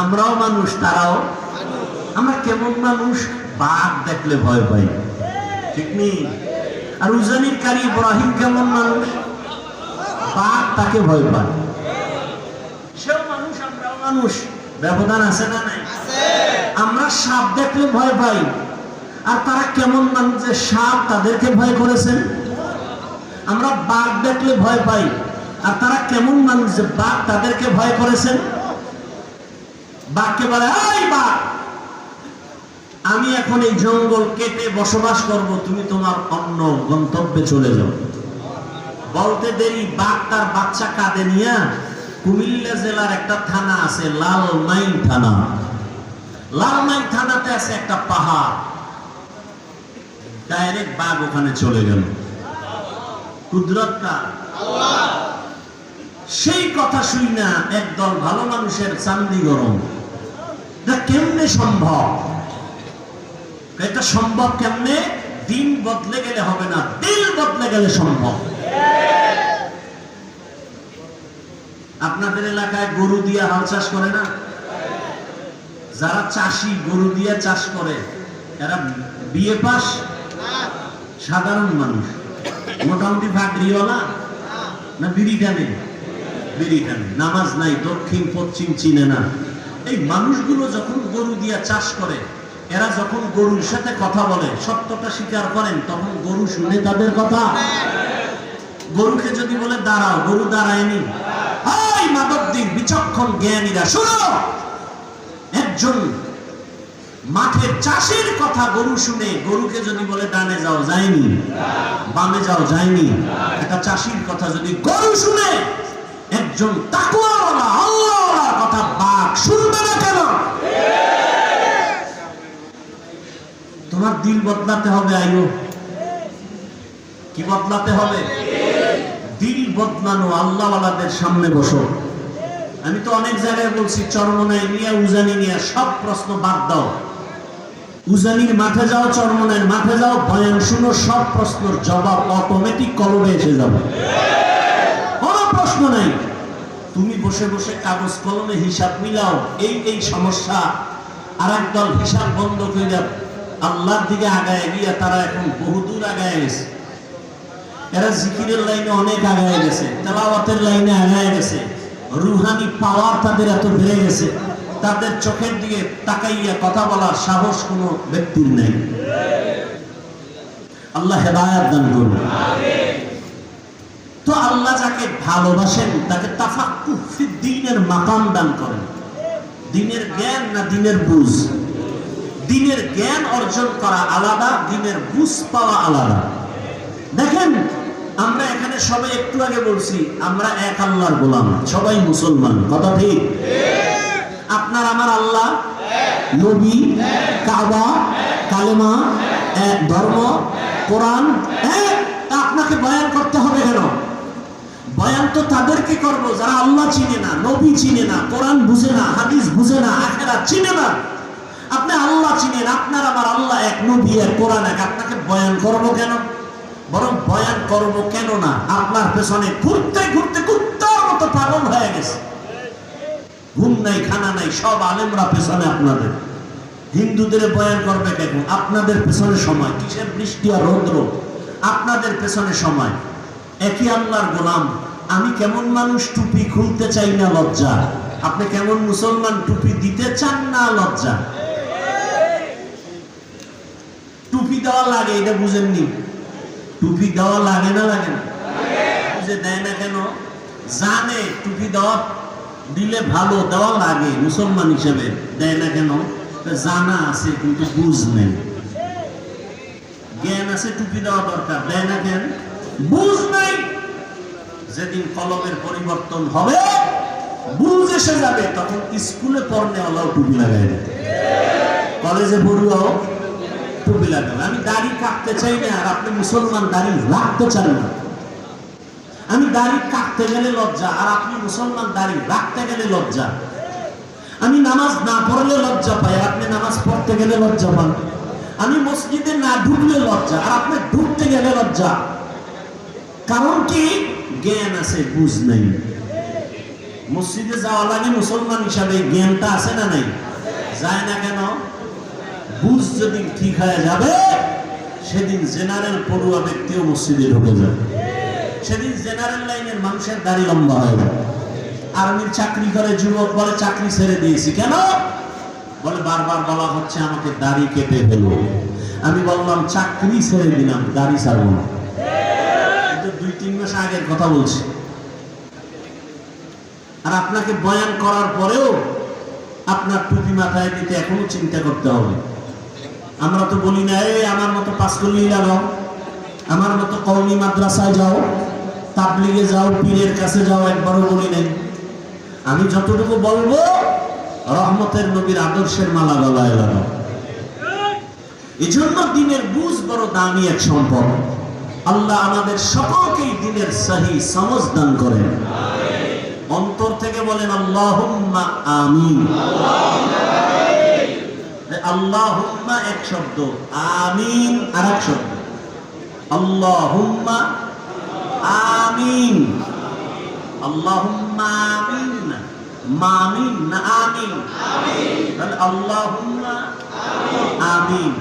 আমরাও মানুষ, তারাও। আমরা কেমন মানুষ? বাঘ দেখলে ভয় পাই, ঠিক নেই? আর উজানির কারি ইব্রাহিম কেমন মানুষ? বাঘ তাকে ভয় পায়। সেও মানুষ, আমরাও মানুষ, ব্যবধান আছে না নাই? আমরা সাপ দেখলে ভয় পাই, আর তারা কেমন মানুষ যে সাপ তাদেরকে ভয় করেছেন? আমরা বাঘ দেখলে ভয় পাই, আর তারা কেমন মানুষ যে বাঘ তাদেরকে ভয় করেছেন? বাঘকে বলে, এই বাঘ, আমি এখন এই জঙ্গল কেটে বসবাস করব, তুমি তোমার অন্য গন্তব্যে চলে যাও। বলতে দেরি, বাঘ তার বাচ্চা কাঁধে নিয়ে কুমিল্লা জেলার একটা থানা আছে, লালমাই থানা। লালমাই থানাতে আছে একটা পাহাড়, ডাইরেক্ট বাঘ ওখানে চলে গেল। কুদরতটা আল্লাহ। সেই কথা শুই না একদল ভালো মানুষের চান্দি গরম। কেমনে সম্ভব? এটা সম্ভব কেমনে? দিন বদলে গেলে হবে না, দিল বদলে গেলে সম্ভব। আপনাদের এলাকায় গরু দিয়ে হাল চাষ করে না? যারা চাষি গরু দিয়ে চাষ করে, এরা বিয়ে পাস? সাধারণ মানুষ, মোটামুটি ভাগরিওয়ালা না বিড়ি টানে? বিড়ি টানে, নামাজ নাই, দক্ষিণ পশ্চিম চিনে না। এই মানুষগুলো যখন গরু দিয়ে চাষ করে, এরা যখন গরুর সাথে কথা বলে, সত্যটা স্বীকার করেন, তখন গরু শুনে তাদের কথা। গরুকে যদি বলে দাঁড়াও, গরু দাঁড়ায়নি। এই মাদকদিন বিচক্ষণ জ্ঞানীরা শুনো, একজন মাঠের চাষের কথা গরু শুনে, গরুকে যদি বলে ডানে যাও, যায়নি, বামে যাও, যায়নি। একটা চাষির কথা যদি গরু শুনে, একজন তাকওয়াওয়ালা আল্লাহওয়ালার কথা বাঘ শুনবে না কেন? তোমার দিল বদলাতে হবে। আইও, কি বদলাতে হবে? দিল বদলানো। আল্লাহওয়ালাদের সামনে বসো। আমি তো অনেক জায়গায় বলছি, চরমনাই নিয়ে, উজানি নিয়ে সব প্রশ্ন বাদ দাও। উজানির মাঠে যাও, চরমনাইয়ের মাঠে যাও, বয়ান শুনো, সব প্রশ্নের জবাব অটোমেটিক কলমে এসে যাবে, কোনো প্রশ্ন নাই। তুমি বসে বসে কাগজ কলমে হিসাব মিলাও, এই সমস্যা। আর একদল হিসাব বন্ধ করে যাবে, আল্লাহর দিকে আগায় গিয়া তারা এখন বহুদূর আগায় গেছে। এরা জিকিরের লাইনে অনেক আগায় গেছে, তেলাওয়াতের লাইনে আগায় গেছে, রুহানি পাওয়ার তাদের এত বেড়ে গেছে, তাদের চোখের দিকে তাকাইয়া কথা বলার সাহস কোনো ব্যক্তির নেই। আল্লাহ হেদায়েত দান করুন। তো আল্লাহ যাকে ভালোবাসেন তাকে তাফাক্কুহ ফিদ দ্বীনের মাকাম দান করেন। দ্বীনের জ্ঞান না দ্বীনের বুঝ? দ্বীনের জ্ঞান অর্জন করা আলাদা, দ্বীনের বুঝ পাওয়া আলাদা। দেখেন, আমরা এখানে সবাই একটু আগে বলছি আমরা এক আল্লাহর গোলাম, সবাই মুসলমান, কথা ঠিক? আপনার আমার আল্লাহ, নবী, কাবা, কালেমা, এক ধর্ম, কোরআন এক। আপনাকে বয়ান করতে হবে কেন? বয়ান তো তাদেরকে করব যারা আল্লাহ চিনে না, নবী চিনে না, কোরআন বুঝে না, হাদিস বুঝে না, আখিরাত চিনে না। আপনি আল্লাহ চিনেন, আপনার আমার আল্লাহ এক, নবী এক, কোরআন এক। আপনাকে বয়ান করব কেন? বরং বয়ান করব কেন না, আপনার পেছনে ঘুরতে ঘুরতে কুত্তার মতো পাগল হয়ে গেছে। ঘুম নাই, খানা নাই, সব আলেমরা পেছনে আপনাদের। হিন্দুদের বয়ান করবে কেন? আপনাদের পেছনে সময়। কিসের বৃষ্টি আর রৌদ্র? আপনাদের পেছনে সময়। একই আল্লাহর গোলাম। আমি কেমন মানুষ, টুপি খুলতে চাই না, লজ্জা। আপনি কেমন মুসলমান, টুপি দিতে চান না, লজ্জা। টুপি দেওয়া লাগে, এটা বুঝেননি? টুপি দেওয়া লাগে না, লাগে না? বুঝে দেয় না কেন? জানে টুপি দেওয়া দিলে ভালো, দেওয়া লাগে, মুসলমান হিসেবে দেয় না কেন? জানা আছে কিন্তু বুঝ নেই, জ্ঞান আছে, টুপি দেওয়া দরকার, দেয় না কেন? বুঝ নাই। যেদিন কলমের পরিবর্তন হবে, বুঝ এসে যাবে, তখন স্কুলে পড়নে ওলাও টুপি লাগাই দেয়, কলেজে পড়ুয়াও টুপি লাগাবে। আমি দাড়ি কাটতে চাই না, আর আপনি মুসলমান দাড়ি রাখতে চান না। আমি দাড়ি কাটতে গেলে লজ্জা, আর আপনি মুসলমান দাড়ি রাখতে গেলে লজ্জা। আমি নামাজ না পড়লে লজ্জা পাই, আর আপনি নামাজ পড়তে গেলে লজ্জা পান। আমি মসজিদে না ঢুকলে লজ্জা, আর আপনি ঢুকতে গেলে লজ্জা। কারণ কি? জ্ঞান আছে, বুঝ নাই। মসজিদে যাওয়া লাগে মুসলমান হিসাবে, জ্ঞানটা আছে না নাই? যায় না কেন? বুঝ যেদিন ঠিক হয়ে যাবে সেদিন জেনারেল পড়ুয়া ব্যক্তিও মসজিদে ঢুকে যাবে। সেদিন জেনারেল লাইনের মানুষের দাড়ি লম্বা হয়ে যাবে। আর্মির চাকরি করে যুবক বলে চাকরি ছেড়ে দিয়েছি, কেন? বলে বারবার বলা হচ্ছে আমাকে দাড়ি কেটে ফেলো। আমি বললাম চাকরি ছেড়ে দিলাম, দাড়ি ছাড়বো না। কিন্তু 2-3 মাস আগের কথা বলছি। আর আপনাকে বয়ান করার পরেও আপনার টুপি মাথায় দিতে এখনো চিন্তা করতে হবে। আমরা তো বলি না এই আমার মতো পাঁচকলি লাগাও, আমার মতো কওমি মাদ্রাসায় যাও, তাবলিগে যাও, পীরের কাছে যাও, একবারও বলি নাই। আমি যতটুকু বলবো রহমতের নবীর আদর্শের মালা গলায় লাগাও। এই জন্য দিনের বুঝ বড় দামি এক সম্পদ। আল্লাহ আমাদের সকলকেই দিনের সহি সমঝ দান করেন। অন্তর থেকে বলেন আল্লাহুম্মা আমিন। আল্লাহুম্মা এক শব্দ, আমিন আর এক শব্দ। আল্লাহুম্মা আমিন, আল্লাহুম্মা আমিন, মামিন না আমিন। আল্লাহুম্মা আমিন।